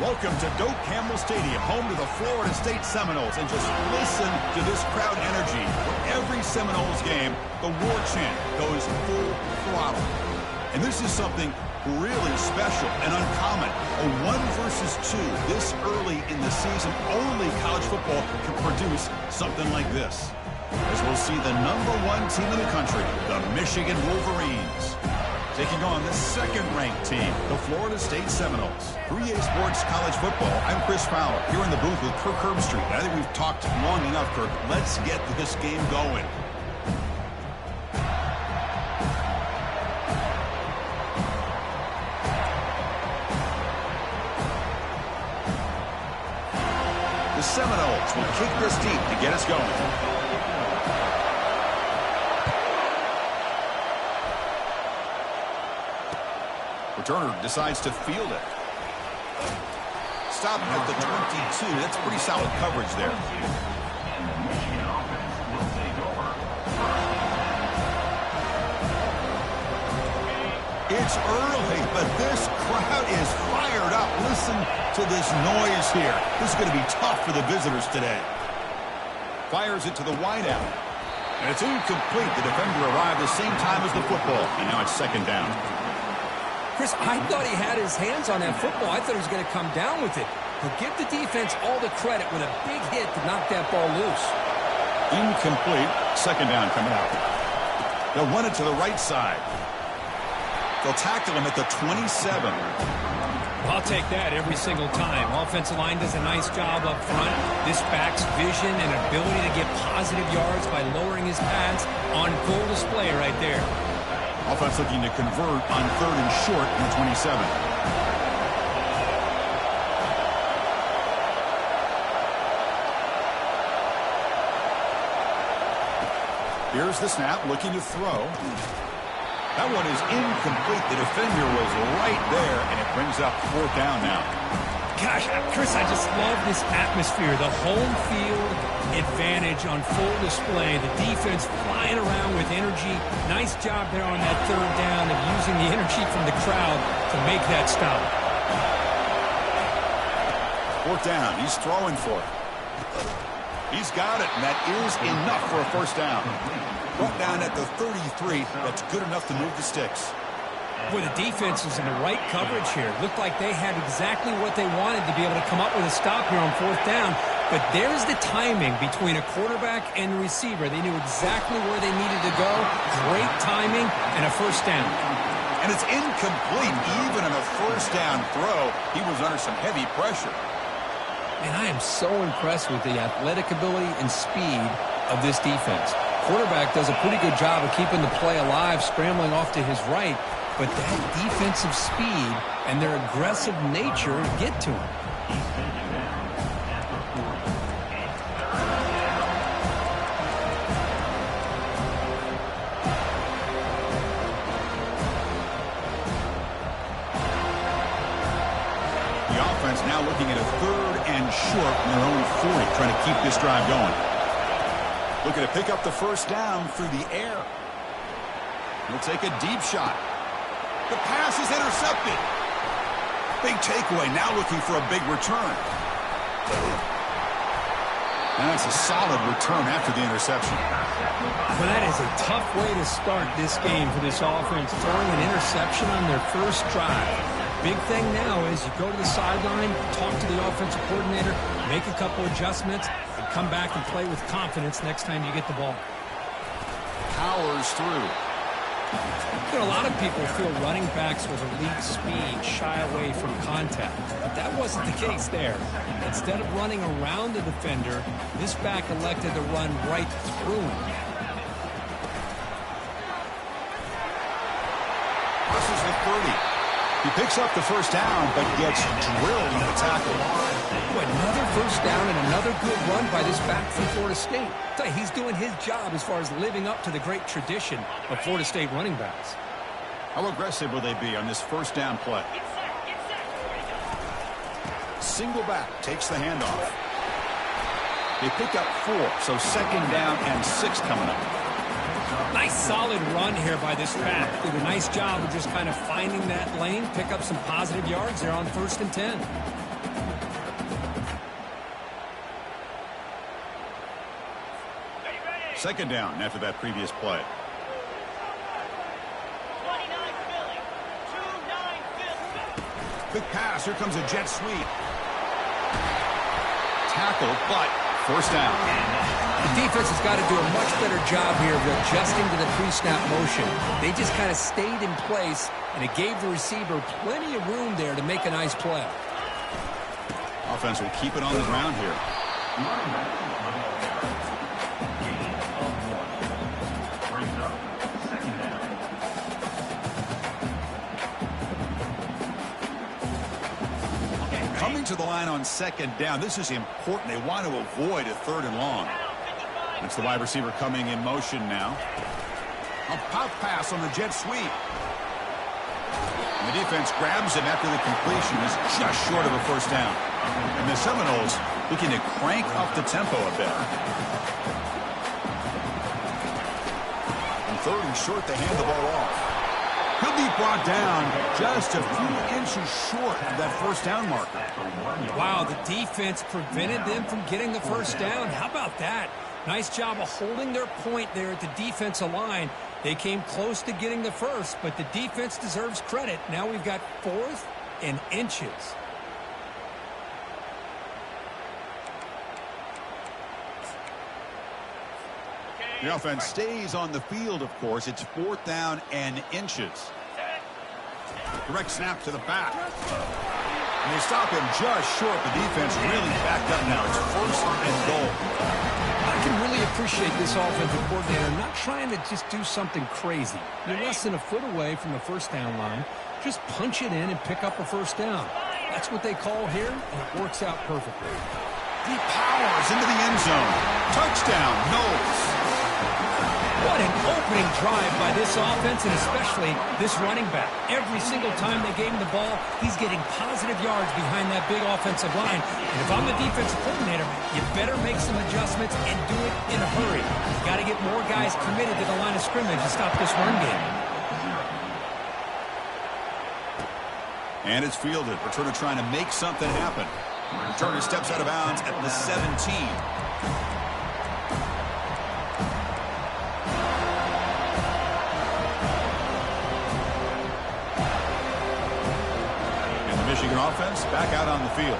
Welcome to Doak Campbell Stadium, home to the Florida State Seminoles. And just listen to this crowd energy. For every Seminoles game, the war chant goes full throttle. And this is something really special and uncommon. A 1 versus 2 this early in the season. Only college football can produce something like this. As we'll see the #1 team in the country, the Michigan Wolverines, taking on the second-ranked team, the Florida State Seminoles. 3A Sports College Football, I'm Chris Fowler, here in the booth with Kirk Herbstreit. I think we've talked long enough, Kirk. Let's get this game going. The Seminoles will kick this deep to get us going. Returner decides to field it. Stop at the 22. That's pretty solid coverage there. It's early, but this crowd is fired up. Listen to this noise here. This is going to be tough for the visitors today. Fires it to the wideout. And it's incomplete. The defender arrived the same time as the football. And now it's second down. Chris, I thought he had his hands on that football. I thought he was going to come down with it. But give the defense all the credit with a big hit to knock that ball loose. Incomplete. Second down coming out. They'll run it to the right side. They'll tackle him at the 27. I'll take that every single time. Offensive line does a nice job up front. This back's vision and ability to get positive yards by lowering his pads on full display right there. Offense looking to convert on 3rd and short in the 27. Here's the snap, looking to throw. That one is incomplete. The defender was right there, and it brings up 4th down now. Gosh, Chris, I just love this atmosphere. The home field advantage on full display. The defense flying around with energy. Nice job there on that 3rd down of using the energy from the crowd to make that stop. 4th down. He's throwing for it. He's got it, and that is enough for a 1st down. Brought down at the 33. That's good enough to move the sticks. Boy, the defense is in the right coverage here. Looked like they had exactly what they wanted to be able to come up with a stop here on 4th down. But there's the timing between a quarterback and the receiver. They knew exactly where they needed to go. Great timing and a 1st down. And it's incomplete. Even in a 1st down throw, he was under some heavy pressure. And I am so impressed with the athletic ability and speed of this defense. Quarterback does a pretty good job of keeping the play alive, scrambling off to his right. But that defensive speed and their aggressive nature get to him. The offense now looking at a 3rd and short in their own 40, trying to keep this drive going. Looking to pick up the 1st down through the air. He'll take a deep shot. The pass is intercepted. Big takeaway, now looking for a big return. And that's a solid return after the interception. Well, that is a tough way to start this game for this offense, throwing an interception on their 1st drive. Big thing now is you go to the sideline, talk to the offensive coordinator, make a couple adjustments, and come back and play with confidence next time you get the ball. Powers through. You know, a lot of people feel running backs with elite speed shy away from contact, but that wasn't the case there. Instead of running around the defender, this back elected to run right through him. Crosses the 30. He picks up the 1st down, but gets drilled on the tackle. Another 1st down and another good run by this back from Florida State. He's doing his job as far as living up to the great tradition of Florida State running backs. How aggressive will they be on this 1st down play? Single back takes the handoff. They pick up 4, so 2nd down and 6 coming up. Nice solid run here by this back. Did a nice job of just kind of finding that lane, pick up some positive yards there on 1st and 10. Second down after that previous play. 29 Philly. 2-9 Philly. Quick pass. Here comes a jet sweep. Tackle, but first down. The defense has got to do a much better job here of adjusting to the pre-snap motion. They just kind of stayed in place, and it gave the receiver plenty of room there to make a nice play. Offense will keep it on the ground here. Coming to the line on second down. This is important. They want to avoid a third and long. It's the wide receiver coming in motion now. A pop pass on the jet sweep. And the defense grabs him after the completion. Is just short of a first down. And the Seminoles looking to crank up the tempo a bit. And third and short, they hand the ball off. He'll be brought down just a few inches short of that first down marker. Wow, the defense prevented them from getting the first down. How about that? Nice job of holding their point there at the defensive line. They came close to getting the first, but the defense deserves credit. Now we've got 4th and inches. The offense stays on the field, of course. It's 4th down and inches. Direct snap to the back. And they stop him just short. The defense really backed up now. It's 1st and goal. I can really appreciate this offensive coordinator not trying to just do something crazy. You're less than a foot away from the first down line. Just punch it in and pick up a first down. That's what they call here, and it works out perfectly. He powers into the end zone. Touchdown, Knowles. What an opening drive by this offense, and especially this running back. Every single time they gave him the ball, he's getting positive yards behind that big offensive line. And if I'm the defensive coordinator, you better make some adjustments and do it in a hurry. You got to get more guys committed to the line of scrimmage to stop this run game. And it's fielded. Returner trying to make something happen. Returner steps out of bounds at the 17. Michigan offense back out on the field.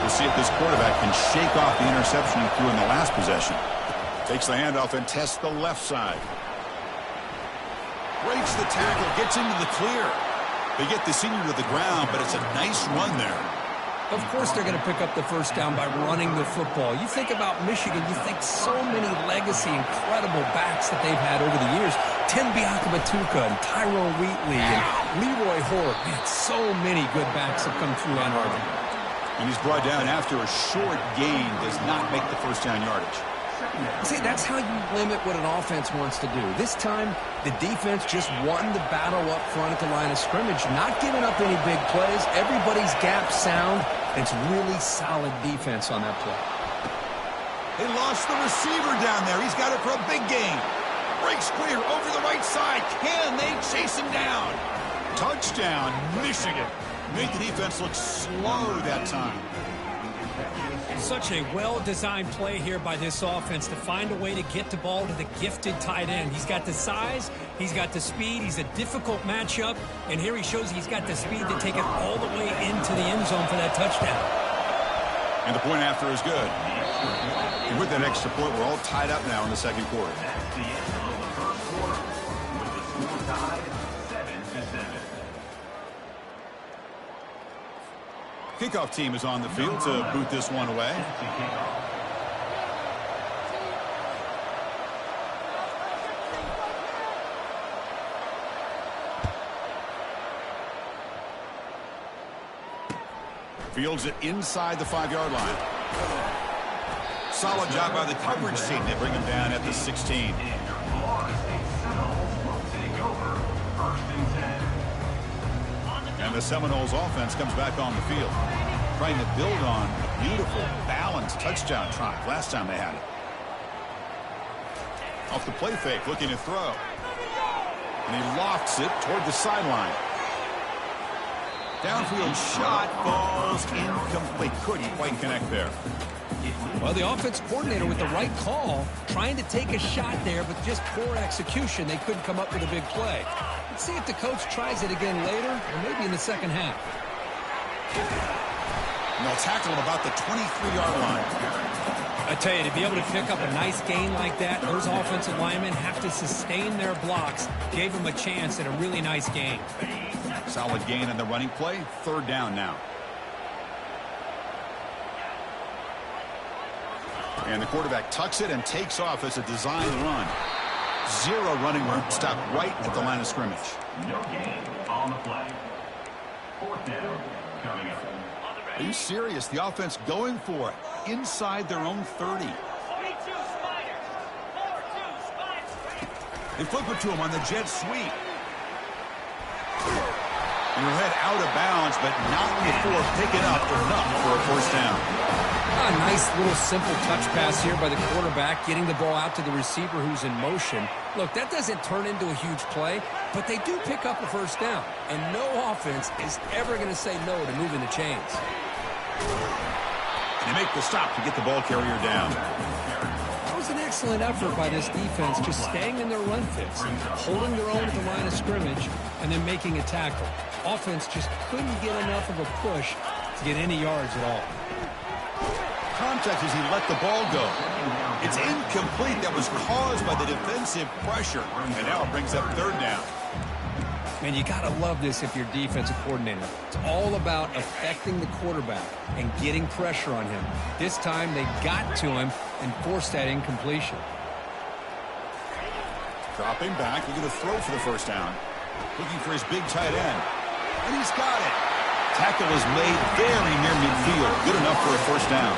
We'll see if this quarterback can shake off the interception he threw in the last possession. Takes the handoff and tests the left side. Breaks the tackle, gets into the clear. They get the senior to the ground, but it's a nice run there. Of course they're going to pick up the first down by running the football. You think about Michigan, you think so many legacy, incredible backs that they've had over the years. Tim Biakabatuka and Tyrone Wheatley and Leroy Hort. Man, so many good backs have come through Ann Arbor. And he's brought down after a short gain, does not make the first down yardage. See, that's how you limit what an offense wants to do. This time, the defense just won the battle up front at the line of scrimmage, not giving up any big plays. Everybody's gap sound. It's really solid defense on that play. They lost the receiver down there. He's got it for a big gain. Breaks clear over the right side. Can they chase him down? Touchdown, Michigan. Make the defense look slow that time. Such a well-designed play here by this offense to find a way to get the ball to the gifted tight end. He's got the size, he's got the speed, he's a difficult matchup, and here he shows he's got the speed to take it all the way into the end zone for that touchdown. And the point after is good. And with that extra point, we're all tied up now in the second quarter. That's the end of the first quarter, with the score tied 7-7. Kickoff team is on the field to boot this one away. Fields it inside the 5-yard line. Solid job by the coverage team. They bring him down at the 16. And the Seminoles offense comes back on the field, trying to build on a beautiful, balanced touchdown drive last time they had it. Off the play fake, looking to throw. And he lofts it toward the sideline. Downfield shot falls incomplete. Couldn't quite connect there. Well, the offense coordinator with the right call, trying to take a shot there, but just poor execution. They couldn't come up with a big play. Let's see if the coach tries it again later, or maybe in the second half. And they'll tackle him about the 23-yard line. I tell you, to be able to pick up a nice gain like that, those offensive linemen have to sustain their blocks. Gave them a chance at a really nice gain. Solid gain on the running play. Third down now. And the quarterback tucks it and takes off as a design run. Zero running room. Stopped right at the line of scrimmage. No gain on the play. Fourth down coming up. Are you serious? The offense going for it inside their own 30. 42 Spiders. 4-2 Spiders. They flip it to him on the jet sweep. And he'll head out of bounds, but not before picking up enough for a first down. A nice little simple touch pass here by the quarterback, getting the ball out to the receiver who's in motion. Look, that doesn't turn into a huge play, but they do pick up a first down. And no offense is ever going to say no to moving the chains. They make the stop to get the ball carrier down. That was an excellent effort by this defense, just staying in their run fits, holding their own at the line of scrimmage, and then making a tackle. Offense just couldn't get enough of a push to get any yards at all. Contact as he let the ball go. It's incomplete. That was caused by the defensive pressure. And now it brings up third down. Man, you got to love this if you're defensive coordinator. It's all about affecting the quarterback and getting pressure on him. This time they got to him and forced that incompletion. Dropping back, looking to throw for the first down. Looking for his big tight end. And he's got it. Tackle is made very near midfield. Good enough for a first down.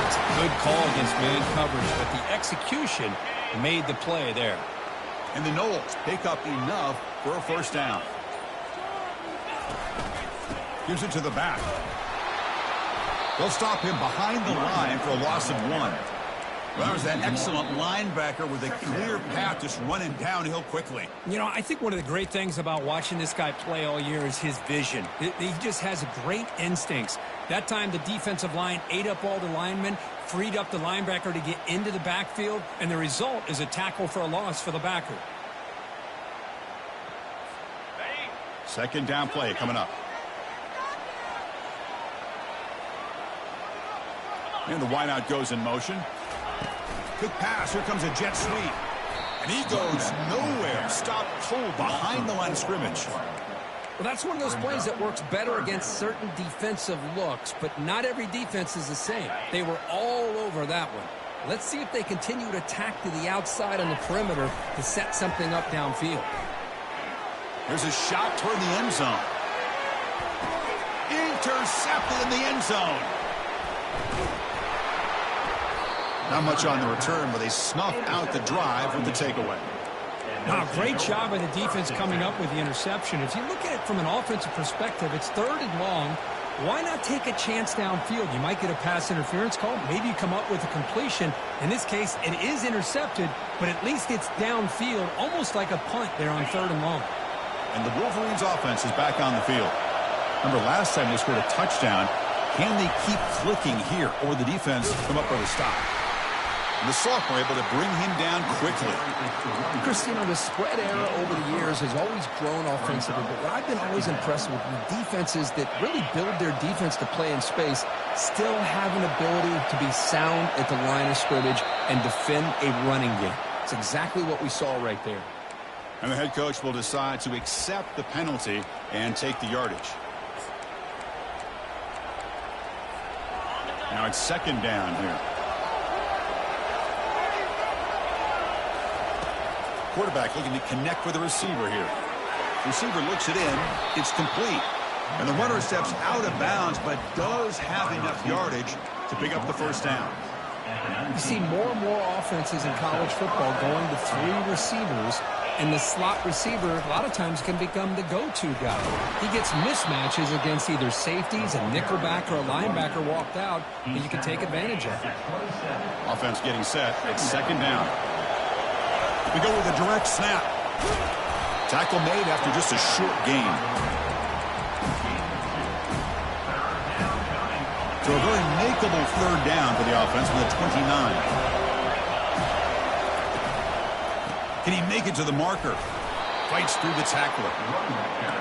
It's a good call against man coverage, but the execution made the play there. And the Knowles pick up enough for a first down. Gives it to the back. They'll stop him behind the line for a loss of 1. Well, there's that excellent linebacker with a clear path just running downhill quickly. You know, I think one of the great things about watching this guy play all year is his vision. He just has great instincts. That time the defensive line ate up all the linemen, freed up the linebacker to get into the backfield, and the result is a tackle for a loss for the backer. Second down play coming up. And the wideout goes in motion. Quick pass. Here comes a jet sweep. And he goes nowhere. Stop cold behind the line of scrimmage. Well, that's one of those plays that works better against certain defensive looks, but not every defense is the same. They were all over that one. Let's see if they continue to tack to the outside on the perimeter to set something up downfield. There's a shot toward the end zone. Intercepted in the end zone. Not much on the return, but they snuff out the drive with the takeaway. Wow, great job by the defense coming up with the interception. If you look at it from an offensive perspective, it's 3rd and long. Why not take a chance downfield? You might get a pass interference call. Maybe you come up with a completion. In this case, it is intercepted, but at least it's downfield, almost like a punt there on 3rd and long. And the Wolverines offense is back on the field. Remember, last time they scored a touchdown. Can they keep clicking here, or the defense come up with a stop? And the sophomore able to bring him down quickly. Christina, the spread era over the years has always grown offensively, but what I've been always impressed with defenses that really build their defense to play in space still have an ability to be sound at the line of scrimmage and defend a running game. It's exactly what we saw right there. And the head coach will decide to accept the penalty and take the yardage. Now it's 2nd down here. Quarterback looking to connect with the receiver here. Receiver looks it in. It's complete. And the runner steps out of bounds, but does have enough yardage to pick up the first down. You see more and more offenses in college football going to 3 receivers, and the slot receiver a lot of times can become the go-to guy. He gets mismatches against either safeties, a nickelback, or a linebacker walked out that you can take advantage of. Offense getting set. It's 2nd down. We go with a direct snap. Tackle made after just a short gain. So a very makeable third down for the offense with a 29. Can he make it to the marker? Fights through the tackler.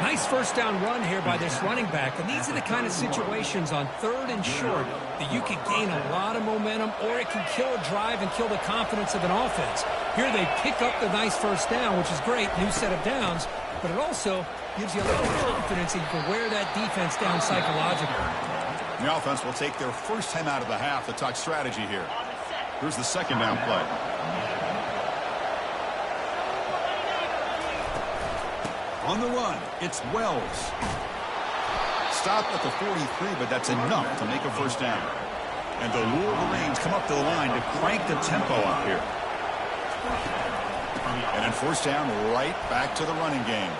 Nice first down run here by this running back. And these are the kind of situations on third and short that you can gain a lot of momentum, or it can kill a drive and kill the confidence of an offense. Here they pick up the nice first down, which is great, new set of downs, but it also gives you a little confidence that you can wear that defense down psychologically. The offense will take their first time out of the half to talk strategy here. Here's the second down play. On the run, it's Wells. Stop at the 43, but that's enough to make a first down. And the Wolverines come up to the line to crank the tempo up here. And then first down, right back to the running game.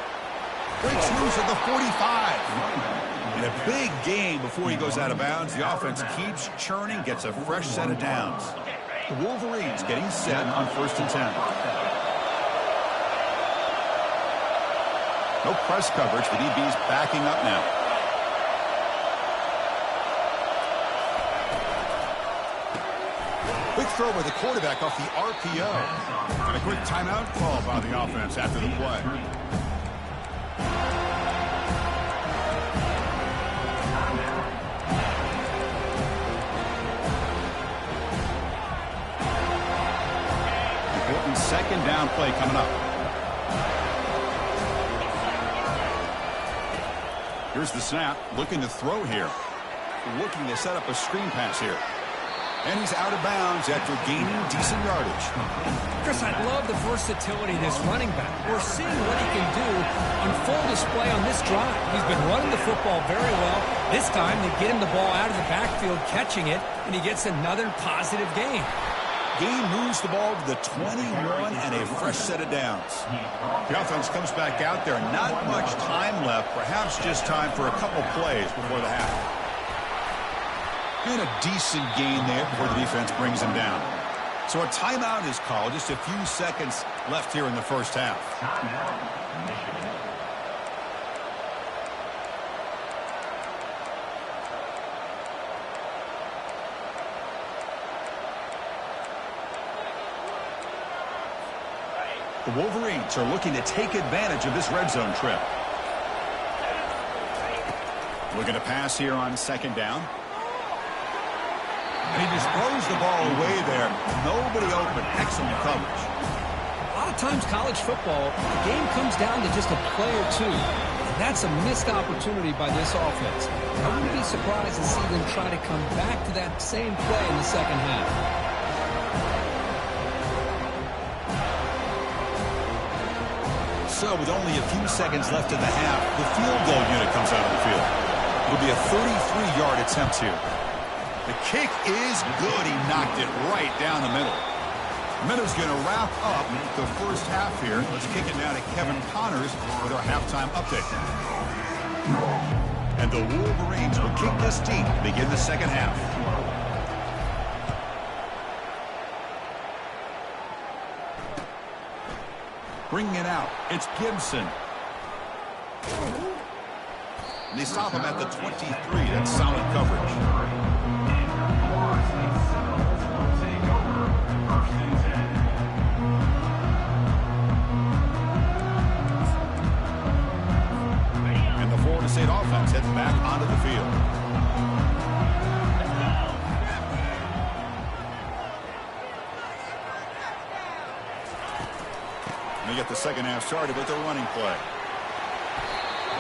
Breaks loose at the 45. And a big gain before he goes out of bounds. The offense keeps churning, gets a fresh set of downs. The Wolverines getting set on 1st and 10. No press coverage. The DB's backing up now. Quick throw by the quarterback off the RPO. And a quick timeout call by the offense after the play. Important second down play coming up. Here's the snap, looking to throw here. Looking to set up a screen pass here. And he's out of bounds after gaining decent yardage. Chris, I love the versatility of this running back. We're seeing what he can do on full display on this drive. He's been running the football very well. This time they get him the ball out of the backfield, catching it, and he gets another positive gain. Gain moves the ball to the 21 and a fresh set of downs. The offense comes back out there. Not much time left. Perhaps just time for a couple plays before the half. And a decent gain there before the defense brings him down. So a timeout is called. Just a few seconds left here in the first half. The Wolverines are looking to take advantage of this red zone trip. Looking to pass here on second down. And he just throws the ball away there. Nobody open. Excellent coverage. A lot of times college football, the game comes down to just a play or two. And that's a missed opportunity by this offense. I wouldn't be surprised to see them try to come back to that same play in the second half. So with only a few seconds left in the half, the field goal unit comes out of the field. It'll be a 33-yard attempt here. The kick is good. He knocked it right down the middle. Minnows going to wrap up the first half here. Let's kick it now to Kevin Connors with our halftime update. And the Wolverines will kick this deep to begin the second half. Bringing it out, it's Gibson. And they stop him at the 23. That's solid coverage. And the Florida State offense heads back onto the field. They get the second half started with their running play.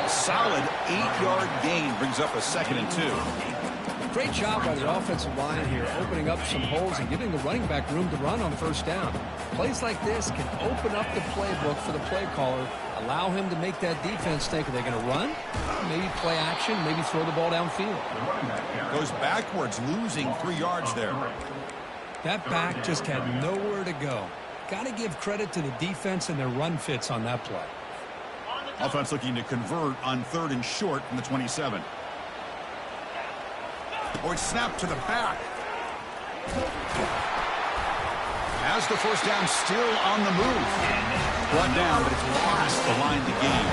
A solid 8-yard gain brings up a 2nd and 2. Great job by the offensive line here, opening up some holes and giving the running back room to run on first down. Plays like this can open up the playbook for the play caller, allow him to make that defense think, are they going to run? Maybe play action, maybe throw the ball downfield. Goes backwards, losing 3 yards there. That back just had nowhere to go. Got to give credit to the defense and their run fits on that play. Offense looking to convert on 3rd and short from the 27. Or it's snapped to the back. Has the first down, still on the move. Brought down, but it's past the line to gain.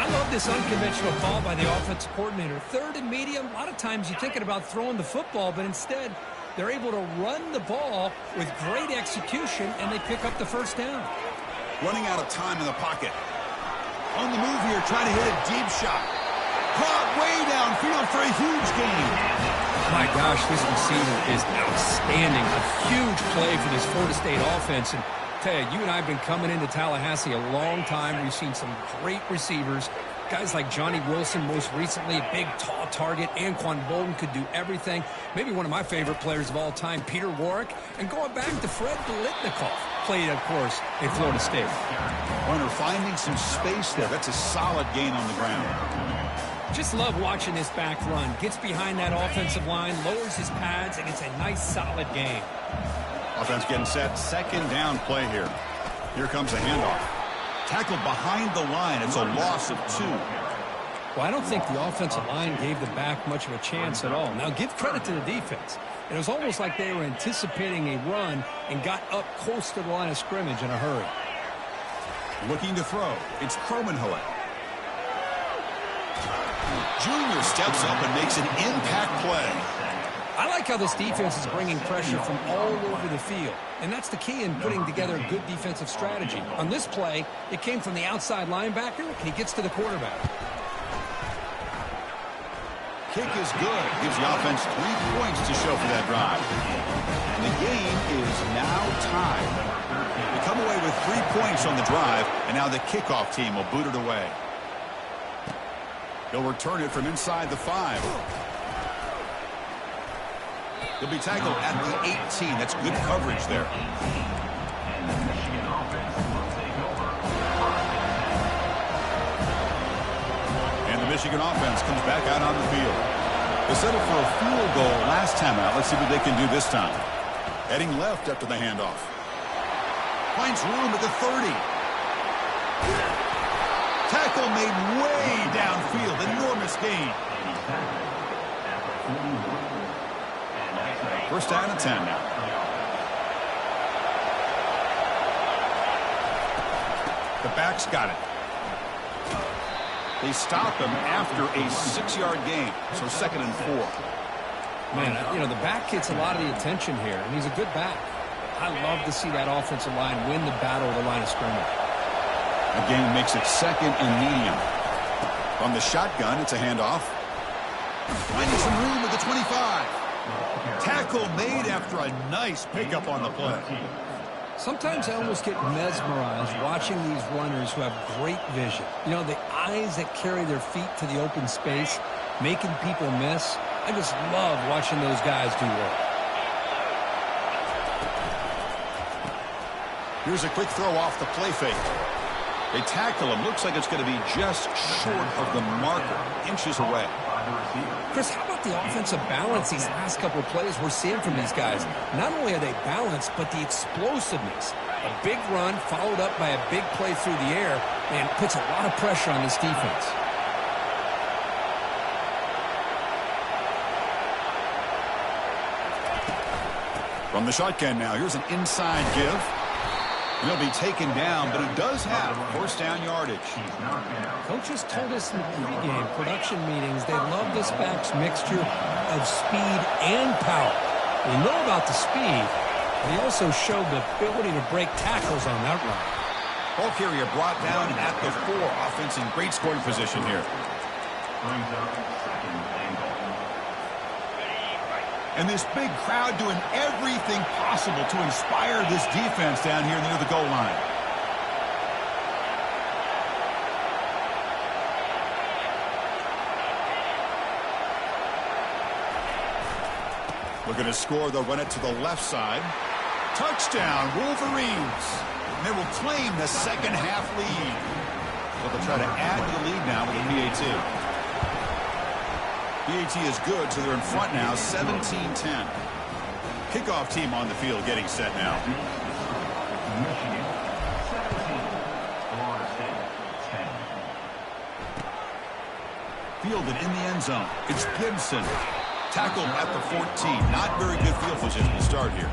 I love love this unconventional call by the offensive coordinator. Third and medium, a lot of times you're thinking about throwing the football, but instead they're able to run the ball with great execution, and they pick up the first down. Running out of time in the pocket. On the move here, trying to hit a deep shot. Caught way downfield for a huge gain. My gosh, this receiver is outstanding. A huge play for this Florida State offense. And tell you, you and I have been coming into Tallahassee a long time. We've seen some great receivers. Guys like Johnny Wilson, most recently, a big, tall target. Anquan Bolden could do everything. Maybe one of my favorite players of all time, Peter Warrick. And going back to Fred Biletnikoff, played, of course, in Florida State. Runner finding some space there. That's a solid gain on the ground. Just love watching this back run. Gets behind that offensive line, lowers his pads, and gets a nice, solid gain. Offense getting set. Second down play here. Here comes a handoff. Tackled behind the line. It's a loss of 2. Well, I don't think the offensive line gave the back much of a chance at all. Now, give credit to the defense. It was almost like they were anticipating a run and got up close to the line of scrimmage in a hurry. Looking to throw. It's Cromenhoek. Junior steps up and makes an impact play. I like how this defense is bringing pressure from all over the field, and that's the key in putting together a good defensive strategy. On this play, it came from the outside linebacker, and he gets to the quarterback. Kick is good. Gives the offense 3 points to show for that drive. And the game is now tied. They come away with 3 points on the drive, and now the kickoff team will boot it away. He'll return it from inside the 5. He'll be tackled at the 18. That's good coverage there. And the Michigan offense comes back out on the field. They settled for a field goal last time out. Let's see what they can do this time. Heading left after the handoff. Finds room at the 30. Tackle made way downfield. Enormous gain. First down and 10 now. The back's got it. They stop him after a 6-yard gain. So 2nd and 4. Man, you know, the back gets a lot of the attention here, and he's a good back. I love to see that offensive line win the battle of the line of scrimmage. Again, makes it 2nd and medium. From the shotgun, it's a handoff. Finding some room at the 25. Tackle made after a nice pickup on the play. Sometimes I almost get mesmerized watching these runners who have great vision. You know, the eyes that carry their feet to the open space, making people miss. I just love watching those guys do work. Here's a quick throw off the play fake. They tackle him. Looks like it's going to be just short of the marker, inches away. Chris, how about the offensive balance these last couple of plays we're seeing from these guys? Not only are they balanced, but the explosiveness. A big run followed up by a big play through the air, and puts a lot of pressure on this defense. From the shotgun now, here's an inside give. He'll be taken down, but it does have first down yardage. Coaches told us in the pregame production meetings they love this back's mixture of speed and power. We know about the speed, but he also showed the ability to break tackles on that run. Ball carrier brought down at the 4. Offense in great scoring position here. And this big crowd doing everything possible to inspire this defense down here near the goal line. Looking to score, they'll run it to the left side. Touchdown, Wolverines. And they will claim the second half lead. So they'll try to add to the lead now with a PAT. PAT is good, so they're in front now, 17-10. Kickoff team on the field getting set now. Fielded in the end zone. It's Gibson. Tackled at the 14. Not very good field position to start here.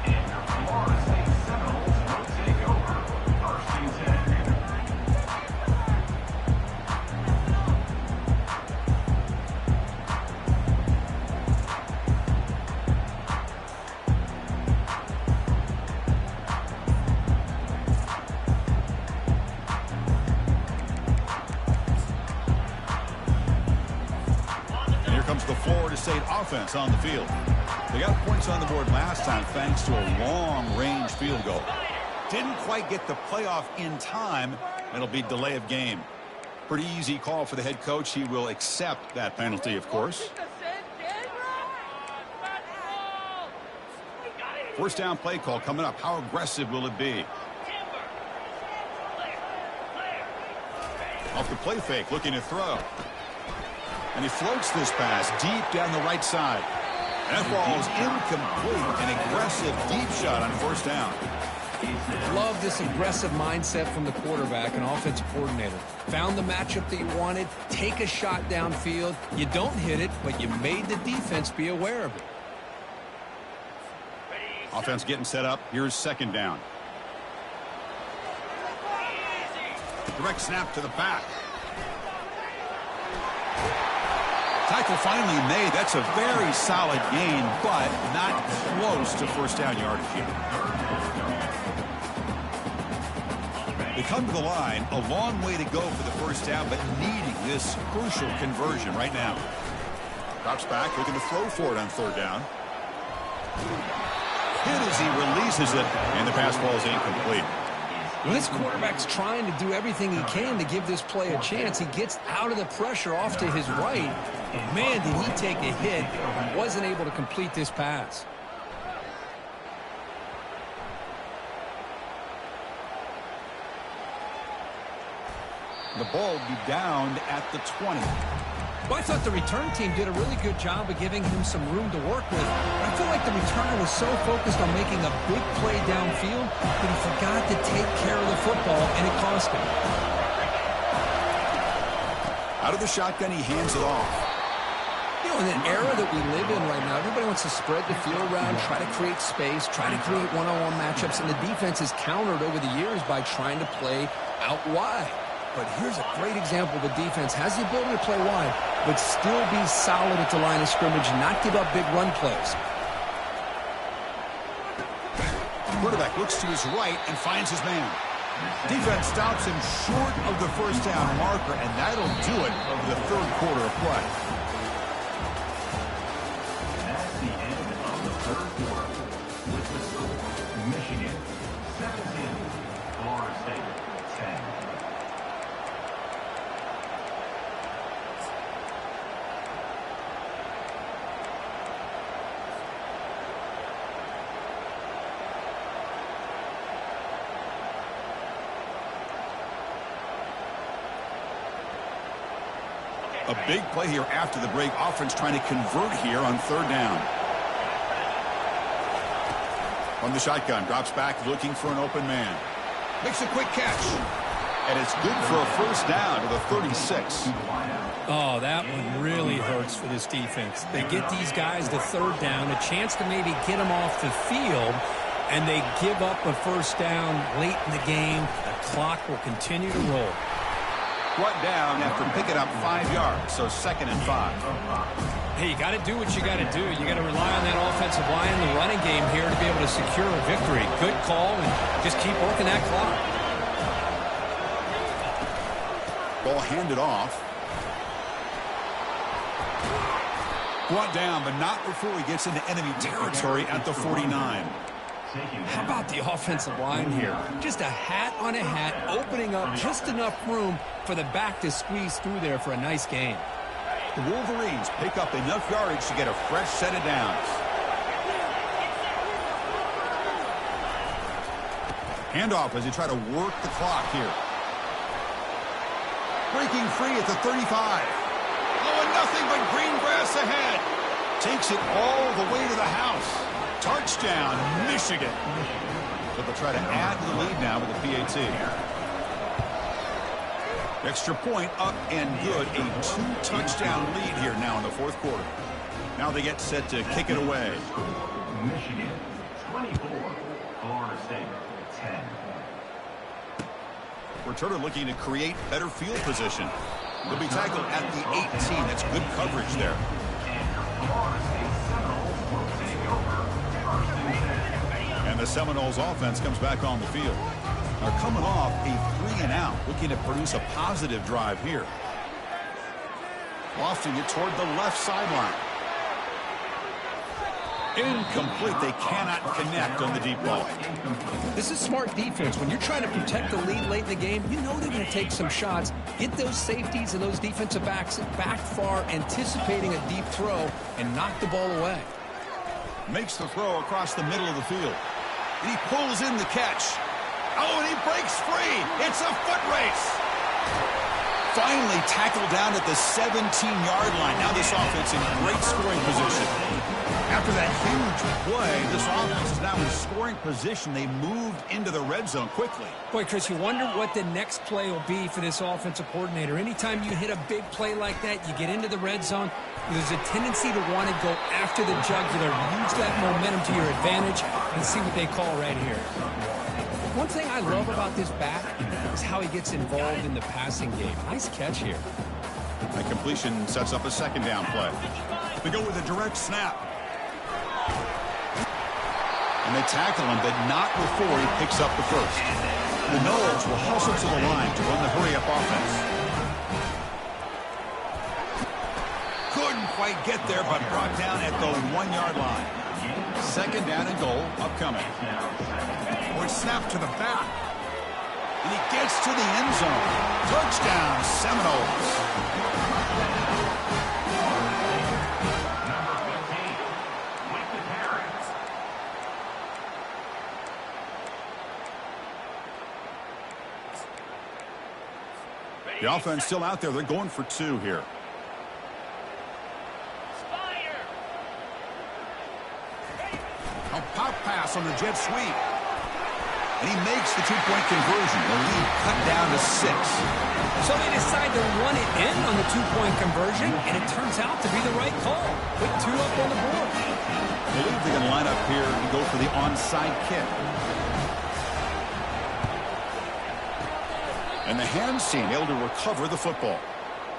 comes the Florida State offense on the field. They got points on the board last time thanks to a long-range field goal. Didn't quite get the playoff in time. It'll be delay of game. Pretty easy call for the head coach. He will accept that penalty, of course. First down play call coming up. How aggressive will it be? Off the play fake, looking to throw. And he floats this pass deep down the right side. And that ball is incomplete. An aggressive deep shot on first down. Love this aggressive mindset from the quarterback and offensive coordinator. Found the matchup that you wanted. Take a shot downfield. You don't hit it, but you made the defense be aware of it. Offense getting set up. Here's second down. Direct snap to the back. Tackle finally made. That's a very solid gain, but not close to first down yardage yet. They come to the line. A long way to go for the first down, but needing this crucial conversion right now. Drops back, looking to throw for it on third down. Hit as he releases it, and the pass ball is incomplete. When this quarterback's trying to do everything he can to give this play a chance, he gets out of the pressure off to his right. But man, did he take a hit and wasn't able to complete this pass. The ball will be down at the 20. Well, I thought the return team did a really good job of giving him some room to work with. But I feel like the returner was so focused on making a big play downfield that he forgot to take care of the football, and it cost him. Out of the shotgun, he hands it off. You know, in the era that we live in right now, everybody wants to spread the field around, try to create space, try to create one-on-one matchups, and the defense has countered over the years by trying to play out wide. But here's a great example. The defense has the ability to play wide, but still be solid at the line of scrimmage, not give up big run plays. Quarterback looks to his right and finds his man. Defense stops him short of the first down marker, and that'll do it over the third quarter of play. That's the end of the third quarter. With the score, Michigan 17, Florida State 10. A big play here after the break. Offense trying to convert here on third down. From the shotgun, drops back looking for an open man. Makes a quick catch. And it's good for a first down to the 36. Oh, that one really hurts for this defense. They get these guys to third down, a chance to maybe get them off the field, and they give up a first down late in the game. The clock will continue to roll. Brought down after picking up 5 yards, so 2nd and 5. Hey, you got to do what you got to do. You got to rely on that offensive line, the running game here to be able to secure a victory. Good call, and just keep working that clock. Ball handed off. Brought down, but not before he gets into enemy territory at the 49. How about the offensive line here? Just a hat on a hat, opening up just enough room for the back to squeeze through there for a nice gain. The Wolverines pick up enough yardage to get a fresh set of downs. Handoff as they try to work the clock here. Breaking free at the 35. Oh, and nothing but green grass ahead. Takes it all the way to the house. Touchdown, Michigan. So they'll try to add to the lead now with the PAT. Extra point up and good. A 2-touchdown lead here now in the fourth quarter. Now they get set to kick it away. Michigan 24, Florida State 10. Returner looking to create better field position. They'll be tackled at the 18. That's good coverage there. And the Seminoles offense comes back on the field. They're coming off a 3-and-out, looking to produce a positive drive here. Lofting it toward the left sideline. Incomplete. They cannot connect on the deep ball. This is smart defense. When you're trying to protect the lead late in the game, you know they're going to take some shots. Get those safeties and those defensive backs back far, anticipating a deep throw, and knock the ball away. Makes the throw across the middle of the field. And he pulls in the catch. Oh, and he breaks free. It's a foot race. Finally tackled down at the 17-yard line. Now this offense in great scoring position. After that huge play, this offense is now in scoring position. They moved into the red zone quickly. Boy, Chris, you wonder what the next play will be for this offensive coordinator. Anytime you hit a big play like that, you get into the red zone, there's a tendency to want to go after the jugular, use that momentum to your advantage, and see what they call right here. One thing I love about this back is how he gets involved in the passing game. Nice catch here. The completion sets up a second down play. We go with a direct snap. And they tackle him, but not before he picks up the first. The Noles will hustle to the line to run the hurry-up offense. Couldn't quite get there, but brought down at the 1-yard line. Second down and goal upcoming. Or snap to the back. And he gets to the end zone. Touchdown, Seminoles. The offense still out there. They're going for 2 here. A pop pass on the jet sweep. And he makes the 2-point conversion. The lead cut down to 6. So they decide to run it in on the 2-point conversion, and it turns out to be the right call. Put 2 up on the board. They believe they're going to line up here and go for the onside kick. And the hands team able to recover the football.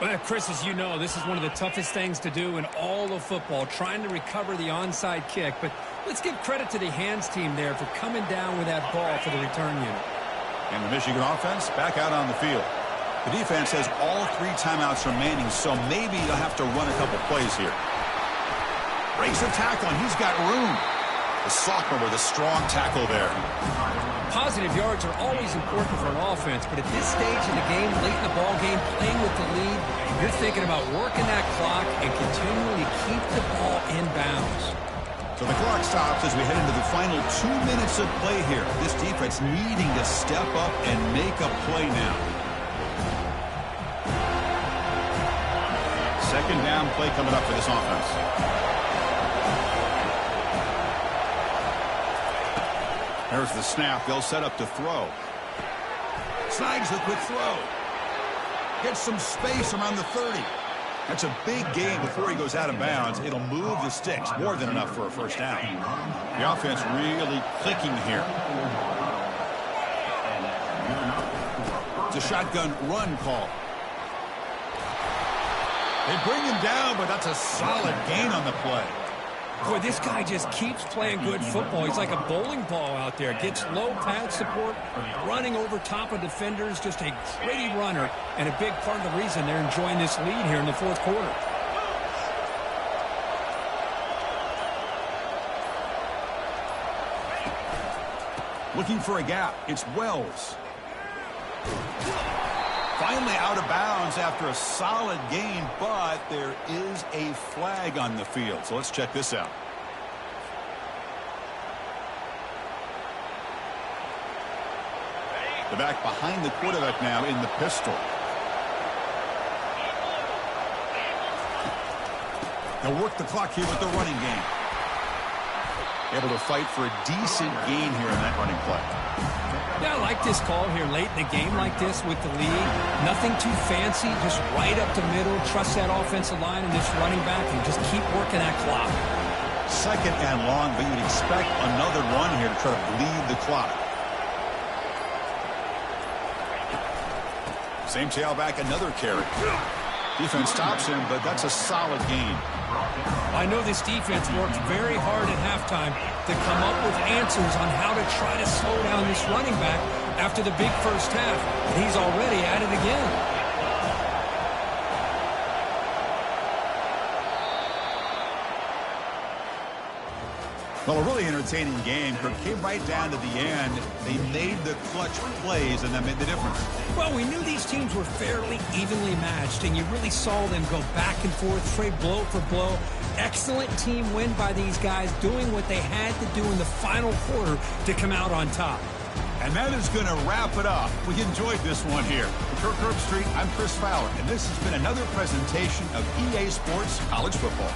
Well, Chris, as you know, this is one of the toughest things to do in all of football, trying to recover the onside kick. But let's give credit to the hands team there for coming down with that ball for the return unit. And the Michigan offense back out on the field. The defense has all 3 timeouts remaining, so maybe they'll have to run a couple plays here. Breaks a tackle, and he's got room. The sophomore with a strong tackle there. Positive yards are always important for an offense, but at this stage in the game, late in the ball game, playing with the lead, you're thinking about working that clock and continuing to keep the ball in bounds. So the clock stops as we head into the final 2 minutes of play here. This defense needing to step up and make a play now. Second down play coming up for this offense. There's the snap. They'll set up to throw. Snags the quick throw. Gets some space around the 30. That's a big gain before he goes out of bounds. It'll move the sticks. More than enough for a first down. The offense really clicking here. It's a shotgun run call. They bring him down, but that's a solid gain on the play. Boy, this guy just keeps playing good football. He's like a bowling ball out there. Gets low pad support, running over top of defenders. Just a gritty runner, and a big part of the reason they're enjoying this lead here in the fourth quarter. Looking for a gap. It's Wells. Finally out of bounds after a solid gain, but there is a flag on the field. So let's check this out. The back behind the quarterback now in the pistol. They'll work the clock here with the running game. Able to fight for a decent gain here in that running play. Yeah, I like this call here late in the game like this with the lead. Nothing too fancy, just right up the middle. Trust that offensive line and this running back and just keep working that clock. Second and long, but you'd expect another run here to try to bleed the clock. Same tailback, another carry. Defense stops him, but that's a solid gain. I know this defense worked very hard at halftime to come up with answers on how to try to slow down this running back after the big first half. And he's already at it again. Well, a really entertaining game. Kirk, came right down to the end. They made the clutch plays, and that made the difference. Well, we knew these teams were fairly evenly matched, and you really saw them go back and forth, trade blow for blow. Excellent team win by these guys, doing what they had to do in the final quarter to come out on top. And that is going to wrap it up. We enjoyed this one here. For Kirk Herbstreit, I'm Chris Fowler, and this has been another presentation of EA Sports College Football.